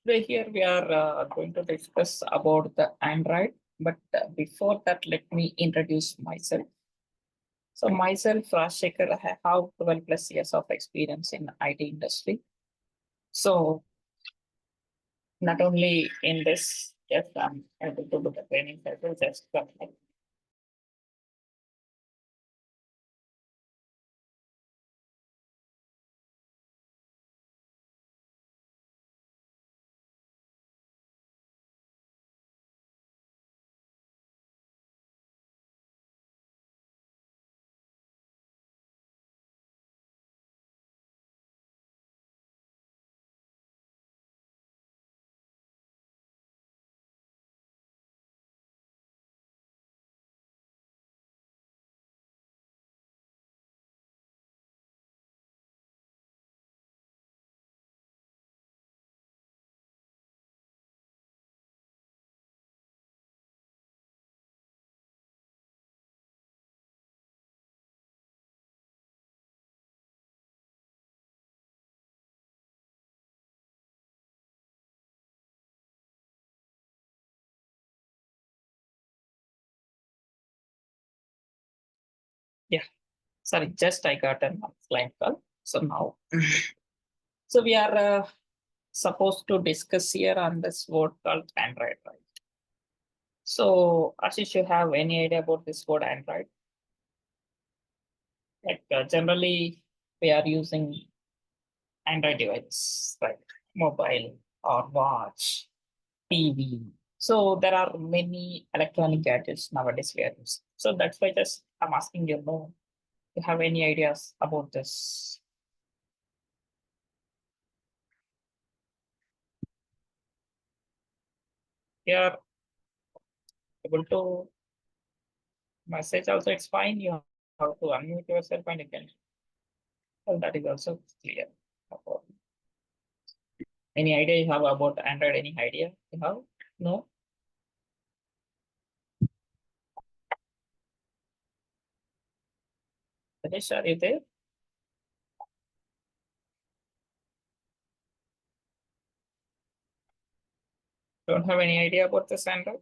Today here we are going to discuss about the Android, but before that, let me introduce myself. So myself, Rajsekhar, I have 12 plus years of experience in IT industry. So not only in this, yes, I'm able to do the training cycle, just yeah. Sorry, just I got a client call. So now, so we are supposed to discuss here on this word called Android, right? So Ashish, you have any idea about this word Android? Like generally, we are using Android device, right? Mobile or watch, TV. So there are many electronic gadgets nowadays we are using. So that's why just I'm asking you, know, you have any ideas about this? You are able to message also, it's fine. You have to unmute yourself and you can. Well, that is also clear. No problem. Any idea you have about Android? Any idea you have? No? Rajesh, are you there? Don't have any idea about this Android?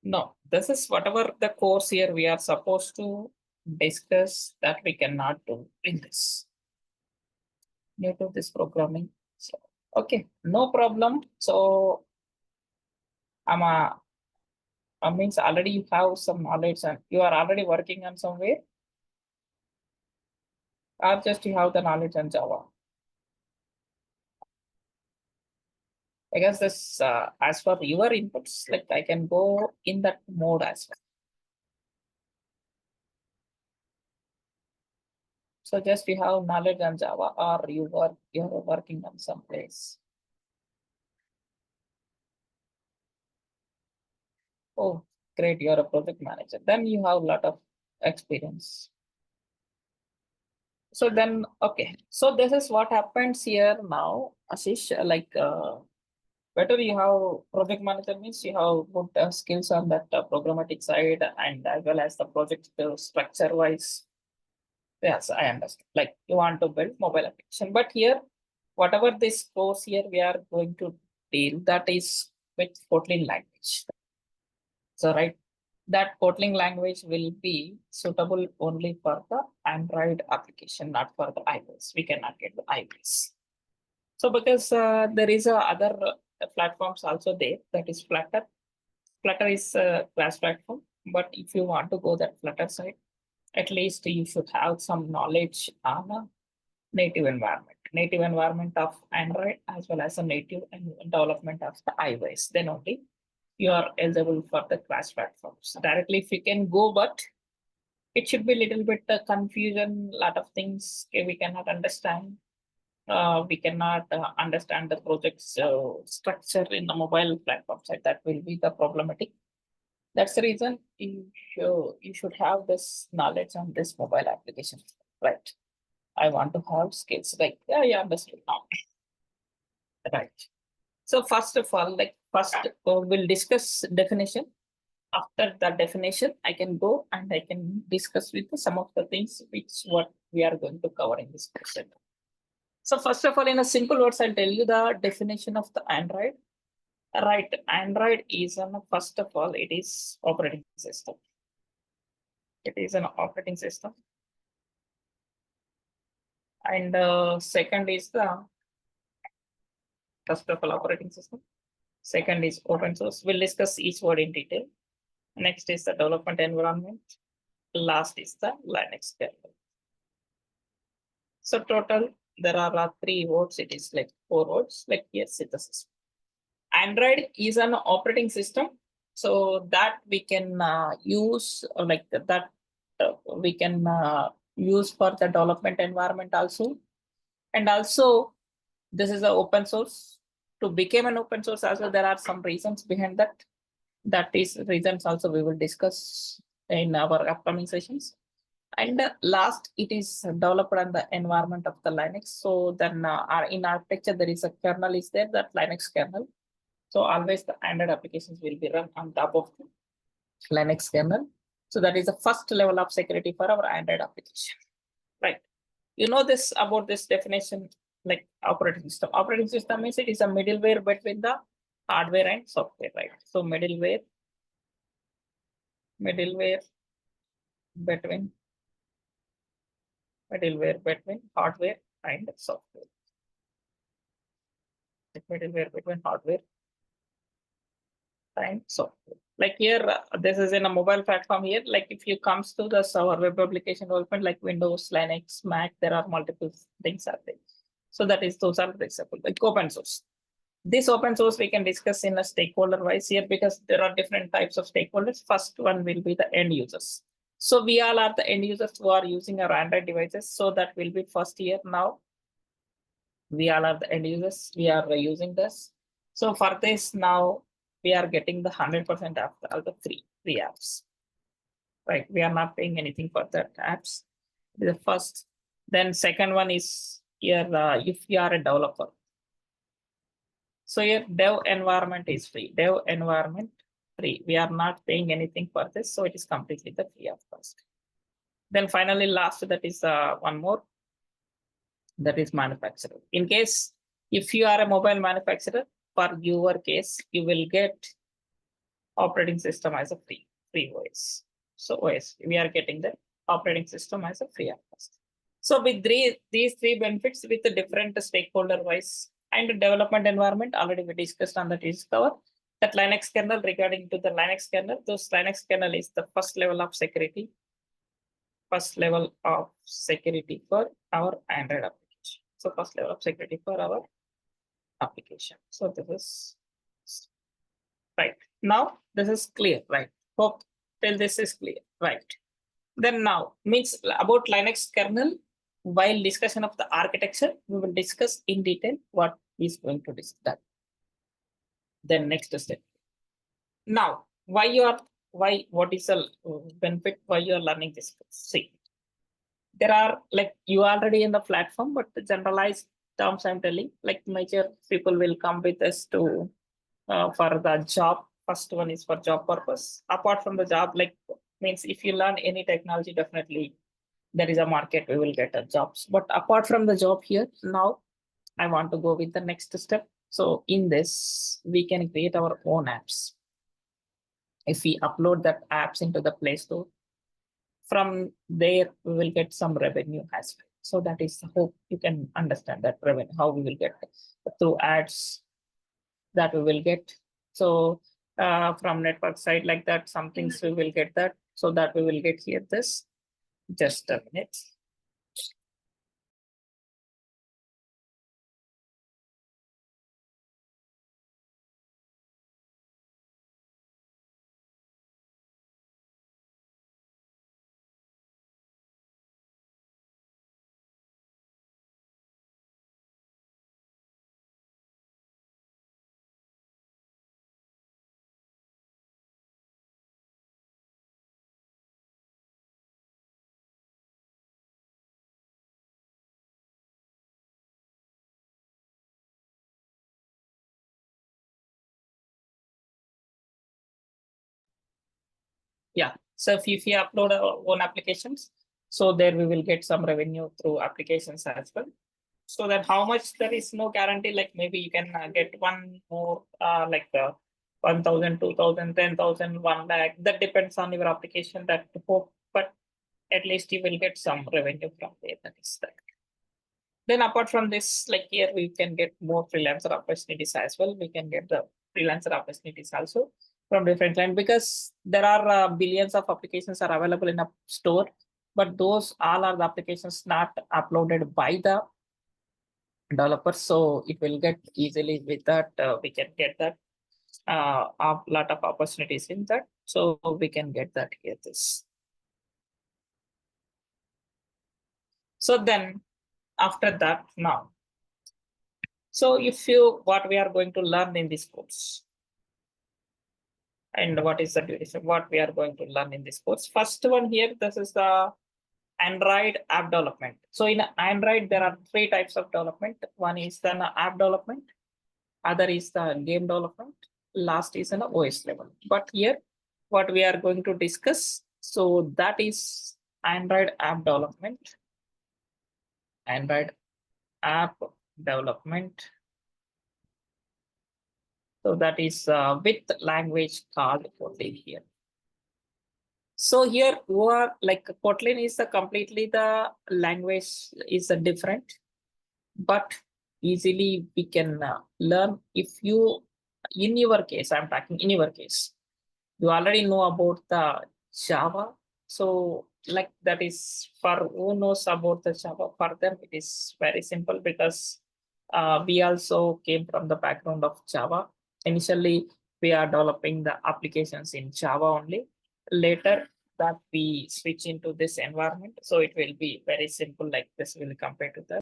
No, this is whatever the course here we are supposed to discuss that we cannot do in this. New to this programming. So, okay, no problem. So, I'm means already you have some knowledge and you are already working on somewhere, or just you have the knowledge on Java. I guess this, as for your inputs, like I can go in that mode as well. So just you have knowledge on Java or you're working on some place. Oh, great, you're a project manager. Then you have a lot of experience. So then, okay. So this is what happens here now, Ashish, like better you have project manager means you have good skills on that programmatic side and as well as the project structure wise. Yes, I understand. Like you want to build mobile application, but here, whatever this course here we are going to deal that is with Kotlin language. So right, that Kotlin language will be suitable only for the Android application, not for the iOS. We cannot get the iOS. So because there is other platforms also there, that is Flutter. Flutter is a class platform, but if you want to go that Flutter side, at least you should have some knowledge on a native environment of Android as well as a native development of the iOS. Then only you are eligible for the class platforms. Directly, if you can go, but it should be a little bit confusion, lot of things we cannot understand. We cannot understand the project's structure in the mobile platform side. That will be the problematic. That's the reason you should have this knowledge on this mobile application, right? I want to have skills like, yeah, understood now. Right. So first of all, like first we'll discuss definition. After that definition, I can go and I can discuss with you some of the things which what we are going to cover in this session. So first of all, in a simple words, I'll tell you the definition of the Android. Right, Android is first of all, it is operating system. It is an operating system. And second is the first of all operating system. Second is open source. We'll discuss each word in detail. Next is the development environment. Last is the Linux kernel. So total, there are 3 words. It is like 4 words, like here synthesis. Android is an operating system, so that we can use like that we can use for the development environment also. And also, this is an open source. To become an open source also, there are some reasons behind that. That is reasons also we will discuss in our upcoming sessions. And last, it is developed on the environment of the Linux. So then in architecture, there is a kernel is there, that Linux kernel. So always the Android applications will be run on top of the Linux kernel. So that is the first level of security for our Android application, right? You know this about this definition, like operating system. Operating system means it is a middleware between the hardware and software, right? So middleware between hardware and software. Middleware between hardware and software. Like here, this is in a mobile platform here. Like if you comes to the server web application development, like Windows, Linux, Mac, there are multiple things are there. So that is those are the example, like open source. This open source we can discuss in a stakeholder wise here because there are different types of stakeholders. First one will be the end users. So we all are the end users who are using our Android devices. So that will be first here now. We all are the end users. We are using this. So for this now, we are getting the 100% of the free apps. Right, we are not paying anything for that apps. The first, then second one is here if you are a developer. So your dev environment is free. Dev environment free. We are not paying anything for this, so it is completely the free of cost. Then finally, last that is one more. That is manufacturer. In case if you are a mobile manufacturer, for your case, you will get operating system as a free OS. So OS, we are getting the operating system as a free of cost. So with these three benefits with the different stakeholder wise and development environment, already we discussed on that is cover. That Linux kernel, regarding to the Linux kernel, those Linux kernel is the first level of security. First level of security for our Android application. So first level of security for our application. So this is right. Now this is clear, right? Hope till this is clear, right? Then now means about Linux kernel. While discussion of the architecture, we will discuss in detail what is going to discuss. Then next step. Now, what is the benefit why you are learning this? See, there are like you already in the platform, but the generalized terms I'm telling, like major people will come with us to for the job. First one is for job purpose. Apart from the job, like means if you learn any technology, definitely there is a market, we will get a jobs. But apart from the job here, now I want to go with the next step. So in this, we can create our own apps. If we upload that apps into the Play Store, from there we will get some revenue as well. So that is hope you can understand that revenue, how we will get through ads that we will get. So from network side like that, some things we will get that. So that we will get here this. Just a minute. Yeah. So if you upload our own applications, so there we will get some revenue through applications as well. So that how much there is no guarantee, like maybe you can get one more like 1,000, 2,000, 10,000, 1 lakh. That depends on your application that hope, but at least you will get some revenue from there. That is that. Then apart from this, like here we can get more freelancer opportunities as well. We can get the freelancer opportunities also from different clients because there are billions of applications are available in a store, but those all are the applications not uploaded by the developers. So it will get easily with that. We can get that a lot of opportunities in that. So we can get that here. This. So then after that now. So if you what we are going to learn in this course. And what is the duration? What we are going to learn in this course. First one here, this is the Android app development. So in Android, there are 3 types of development. One is the app development, other is the game development, last is an OS level. But here, what we are going to discuss, so that is Android app development, Android app development. So that is with language called Kotlin here. So here, like Kotlin is the completely the language is a different, but easily we can learn if you, in your case, I'm talking in your case, you already know about the Java. So like that is for who knows about the Java, for them it is very simple because we also came from the background of Java. Initially, we are developing the applications in Java only. Later that we switch into this environment. So it will be very simple like this will compare to that.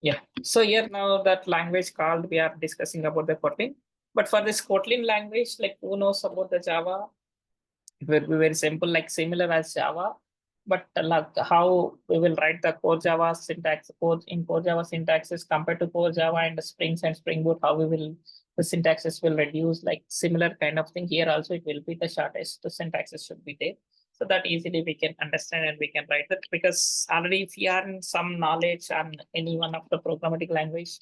Yeah. So here now that language called, we are discussing about the Kotlin. But for this Kotlin language, like who knows about the Java, it will be very simple, like similar as Java. But like how we will write the CoreJava syntax, code in CoreJava syntaxes compared to CoreJava and the Springs and Spring Boot, how we will the syntaxes will reduce, like similar kind of thing. Here also it will be the shortest. The syntaxes should be there. So that easily we can understand and we can write it because already if you are in some knowledge on any one of the programmatic language,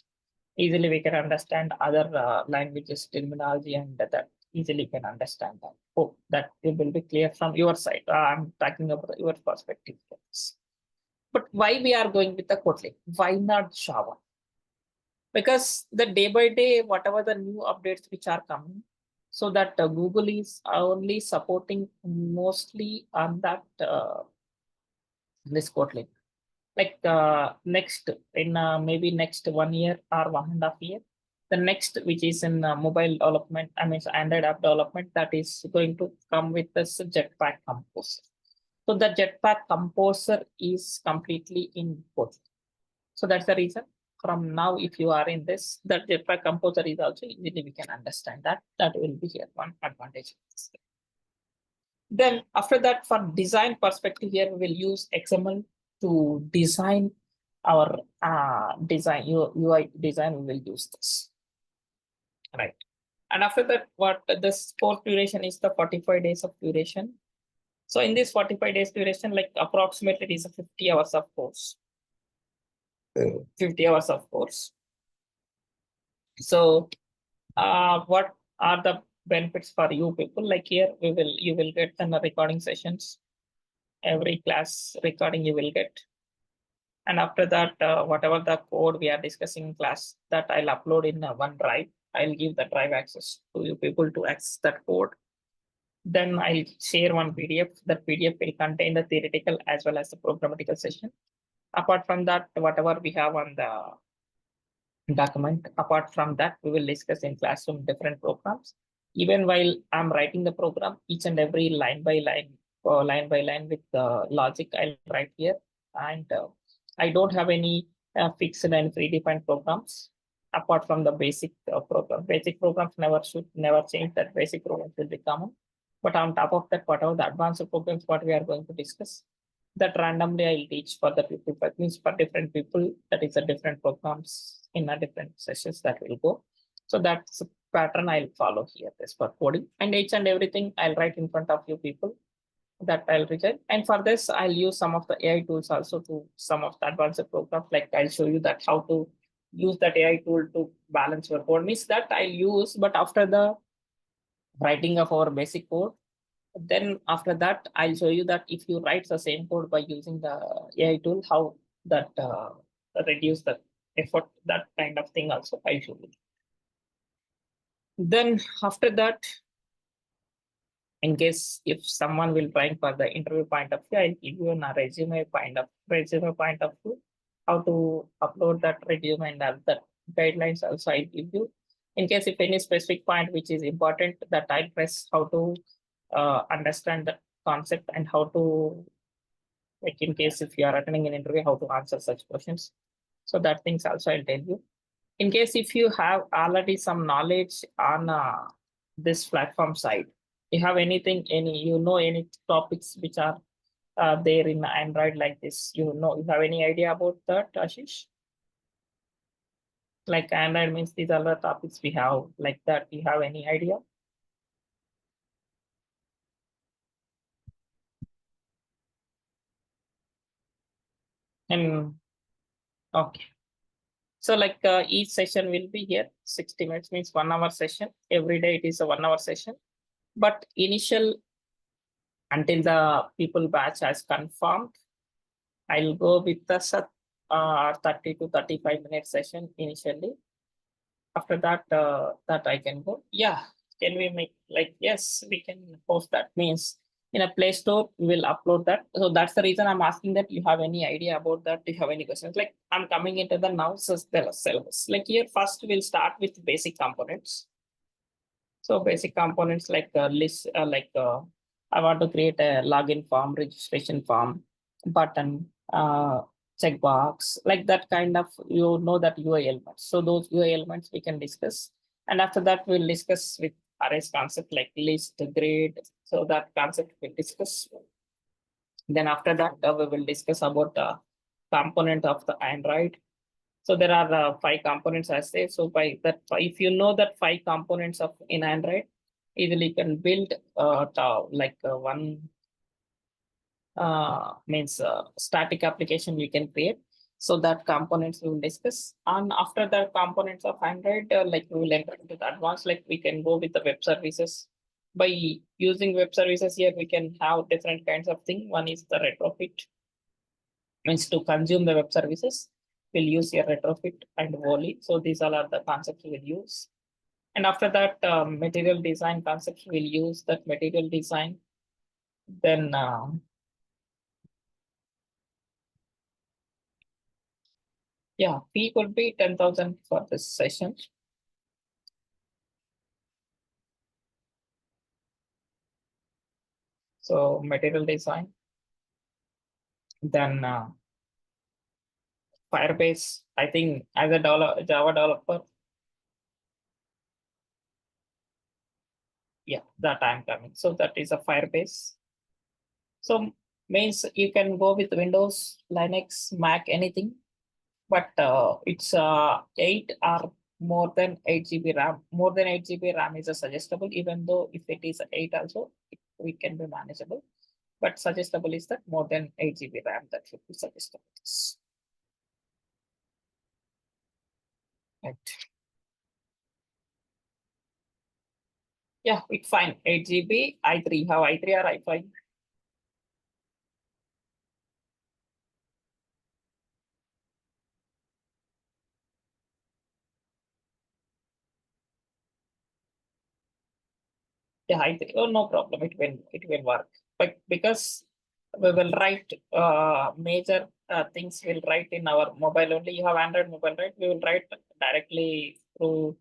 easily we can understand other languages terminology and that easily can understand that. Hope that it will be clear from your side. I'm talking about your perspective. But why we are going with the Kotlin? Why not Java? Because the day by day, whatever the new updates which are coming, so that Google is only supporting mostly on that this Kotlin. Like next in maybe next 1 year or 1.5 year, the next which is in mobile development, I mean Android app development, that is going to come with this Jetpack Composer. So the Jetpack Composer is completely in Kotlin. So that's the reason. From now, if you are in this, that Jetpack Composer is also easily we can understand that. That will be here one advantage. Then after that, for design perspective, here we will use XML to design our design UI design. We will use this, right? And after that, what this course duration is the 45 days of duration. So in this 45 days duration, like approximately it is a 50 hours of course. 50 hours of course. So what are the benefits for you people? Like here, you will get the recording sessions. Every class recording you will get. And after that, whatever the code we are discussing in class, that I'll upload in one drive. I'll give the drive access to you people to access that code. Then I'll share one PDF. That PDF will contain the theoretical as well as the programmatical session. Apart from that, whatever we have on the document, apart from that, we will discuss in classroom different programs. Even while I'm writing the program, each and every line by line with the logic I'll write here. And I don't have any fixed and predefined programs apart from the basic program. Basic programs should never change. That basic programs will be common. But on top of that, whatever the advanced programs, what we are going to discuss, that randomly I'll teach for the people, but means for different people, that is a different programs in a different sessions that will go. So that's a pattern I'll follow here. This for coding, and each and everything I'll write in front of you people that I'll reject. And for this, I'll use some of the AI tools also to some of the advanced programs. Like I'll show you that how to use that AI tool to balance your code. Means that I'll use, but after the writing of our basic code, then after that, I'll show you that if you write the same code by using the AI tool, how that reduce the effort, that kind of thing also I'll show you. Then after that, in case if someone will try for the interview point of view, I'll give you a resume point of view, how to upload that resume and all that guidelines also I'll give you. In case if any specific point which is important, that I'll press how to understand the concept and how to, like in case if you are attending an interview, how to answer such questions. So that things also I'll tell you. In case if you have already some knowledge on this platform side, you have anything, any topics which are there in Android like this, you have any idea about that, Ashish? Like Android means these are the topics we have like that. You have any idea? And okay. So like each session will be here, 60 minutes means 1 hour session. Every day it is a 1 hour session. But initial, until the people batch has confirmed, I'll go with the 30 to 35-minute session initially. After that, that I can go. Yeah, can we make like, yes, we can post that. Means in a Play Store, we will upload that. So that's the reason I'm asking that you have any idea about that. Do you have any questions? Like I'm coming into the now syllabus. Like here, first we'll start with basic components. So basic components like list, I want to create a login form, registration form, button, checkbox, like that kind of, that UI elements. So those UI elements we can discuss. And after that, we'll discuss with arrays concept like list, grade. So that concept we'll discuss. Then after that, we will discuss about the component of the Android. So there are 5 components I say. So by that, if you know that 5 components of in Android, easily can build one means static application we can create. So that components we will discuss. And after the components of Android, like we will enter into the advanced, like we can go with the web services. By using web services here, we can have different kinds of thing. One is the retrofit, means to consume the web services. We'll use your retrofit and volley. So these all are the concepts we'll use. And after that, material design concepts, we'll use that material design. Then yeah, fee could be 10,000 for this session. So material design. Then Firebase, I think as a Java developer, yeah, that I'm coming. So that is a Firebase. So means you can go with Windows, Linux, Mac, anything. But it's 8 or more than 8 GB RAM. More than 8 GB RAM is a suggestible, even though if it is 8 also, we can be manageable. But suggestible is that more than 8 GB RAM, that should be suggestible. Right. Yeah, it's fine. 8 GB, i3. Have i3 or i5? Yeah, I think, oh, no problem. It will work. But because we will write major things we'll write in our mobile only. You have Android mobile, right? We will write directly through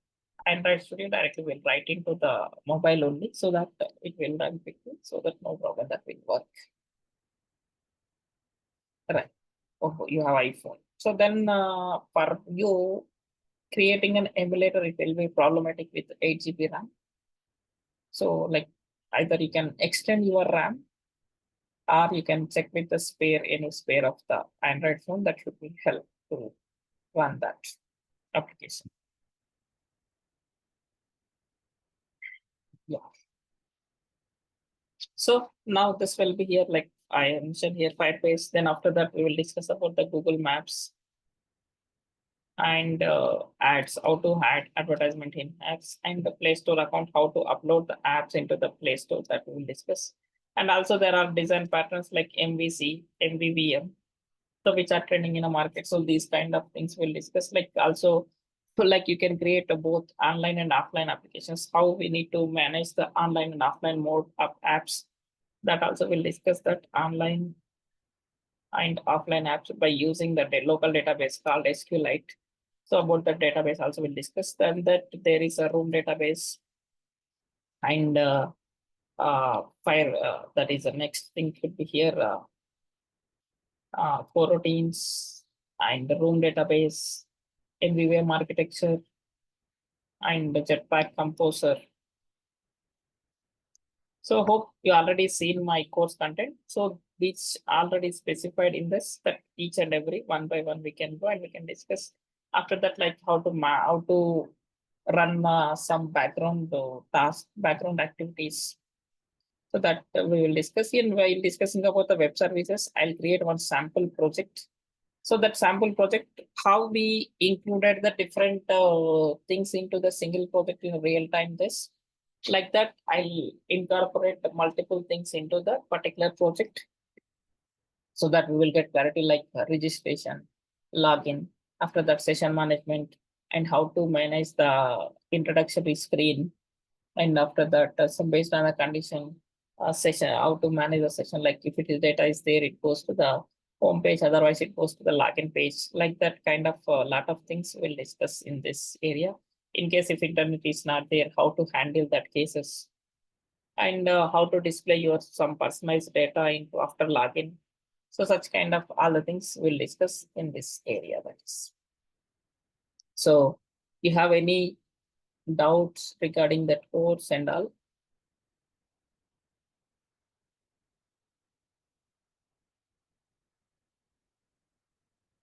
Android Studio. Directly we'll write into the mobile only, so that it will run quickly. So that no problem, that will work. Right. Oh, you have iPhone. So then for you creating an emulator, it will be problematic with 8 GB RAM. So like either you can extend your RAM, or you can check with the spare, any spare of the Android phone, that should be help to run that application. Yeah. So now this will be here, like I mentioned here, Firebase. Then after that, we will discuss about the Google Maps and ads, how to add advertisement in apps, and the Play Store account, how to upload the apps into the Play Store, that we will discuss. And also there are design patterns like MVC, MVVM, so which are trending in the market. So these kind of things we'll discuss. Like also, so like you can create both online and offline applications. How we need to manage the online and offline mode of apps. That also we'll discuss, that online and offline apps by using the local database called SQLite. So about the database also we'll discuss. Then that there is a room database and fire. That is the next thing should be here. Coroutines and the room database, MVVM architecture, and the Jetpack Composer. So hope you already seen my course content. So which already specified in this, that each and every one by one we can go and we can discuss. After that, like how to run some background task, background activities. So that we will discuss. And while discussing about the web services, I'll create one sample project. So that sample project, how we included the different things into the single project in real time. This like that, I'll incorporate multiple things into the particular project, so that we will get clarity, like registration, login, after that session management, and how to manage the introductory screen, and after that some based on a condition session, how to manage the session, like if it is data is there, it goes to the home page, otherwise it goes to the login page. Like that kind of a lot of things we'll discuss in this area. In case if internet is not there, how to handle that cases, and how to display your some personalized data into after login. So such kind of all the things we'll discuss in this area. That is. So you have any doubts regarding that course and all?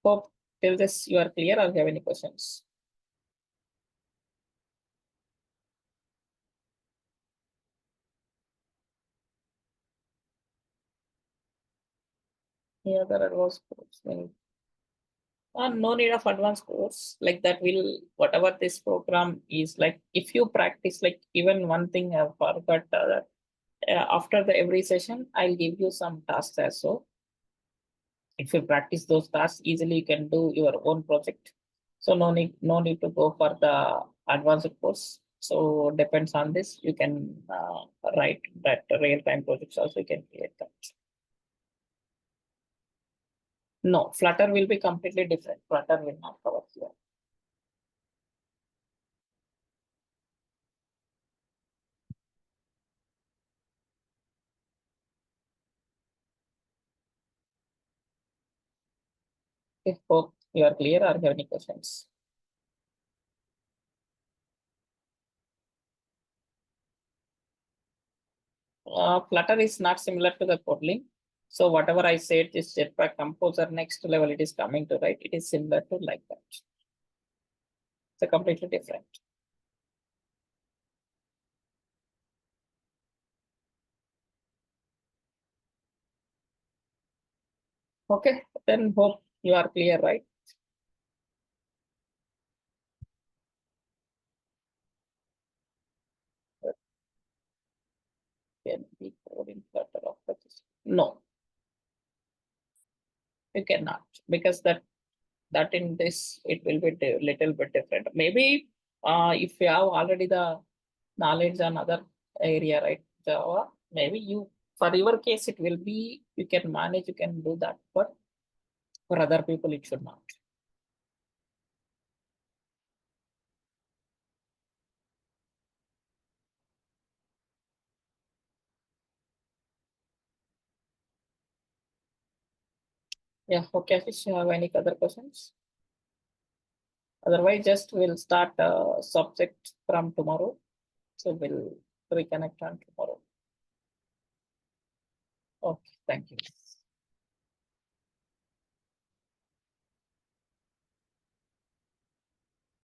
Hope till this you are clear, or you have any questions? Yeah, there are advanced course. No need of advanced course, like that will whatever this program is, like if you practice, like even one thing I forgot that after the every session I'll give you some tasks as so. If you practice those tasks easily, you can do your own project. So no need to go for the advanced course. So depends on this, you can write that real-time projects also, you can create that. No, Flutter will be completely different. Flutter will not cover here. Okay, hope you are clear, or have any questions? Flutter is not similar to the Kotlin. So whatever I said, this Jetpack Composer next level it is coming to, right? It is similar to like that. It's a completely different. Okay, then hope you are clear, right? Can be code in Flutter of this. No, you cannot, because that in this it will be little bit different. Maybe if you have already the knowledge on other area, right? Java. Maybe you, for your case, it will be, you can manage, you can do that, but for other people, it should not. Yeah, okay, Fish, you have any other questions? Otherwise, just we'll start subject from tomorrow. So we'll reconnect on tomorrow. Okay, thank you.